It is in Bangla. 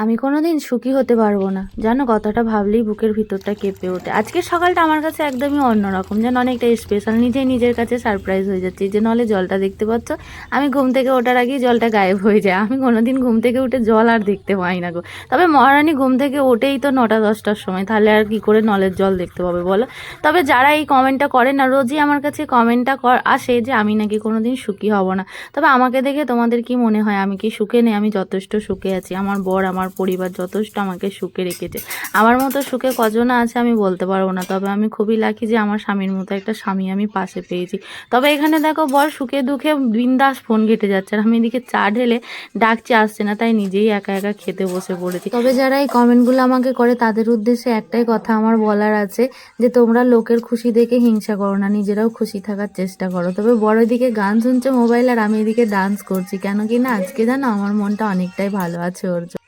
আমি কোনোদিন সুখী হতে পারবো না, জানো কথাটা ভাবলেই বুকের ভিতরটা কেঁপে ওঠে। আজকের সকালটা আমার কাছে একদমই অন্যরকম, যেন অনেকটা স্পেশাল। নিজেই নিজের কাছে সারপ্রাইজ হয়ে যাচ্ছি। যে নলে জলটা দেখতে পাচ্ছ, আমি ঘুম থেকে ওঠার আগেই জলটা গায়েব হয়ে যায়। আমি কোনোদিন ঘুম থেকে উঠে জল আর দেখতে পাই না গো। তবে মহারানী ঘুম থেকে ওঠেই তো 9টা-10টার সময়, তাহলে আর কি করে নলের জল দেখতে পাবে বলো। তবে যারা এই কমেন্টটা করে না, রোজই আমার কাছে কমেন্টটা আসে যে আমি নাকি কোনোদিন সুখী হব না। তবে আমাকে দেখে তোমাদের কি মনে হয় আমি কি সুখে নেই? আমি যথেষ্ট সুখে আছি। আমার বর, আমার পরিবার যথেষ্ট আমাকে সুখে রেখেছে। আমার মতো সুখে কজন আছে আমি বলতে পারবো না। তবে আমি খুবই লাকি যে আমার স্বামীর মতো একটা স্বামী আমি পাশে পেয়েছি। তবে এখানে দেখো বর সুখে দুঃখে বিন্দাস ফোন ঘেটে যাচ্ছে, আর আমি এদিকে চা ঢেলে ডাকছে আসছে না, তাই নিজেই একা একা খেতে বসে পড়েছি। তবে যারা এই কমেন্টগুলো আমাকে করে তাদের উদ্দেশ্যে একটাই কথা আমার বলার আছে, যে তোমরা লোকের খুশি দেখে হিংসা করো না, নিজেরাও খুশি থাকার চেষ্টা করো। তবে বড় দিকে গান শুনছে মোবাইল, আর আমি এদিকে ডান্স করছি। কেন কি না আজকে জানো আমার মনটা অনেকটাই ভালো আছে ওর জন্য।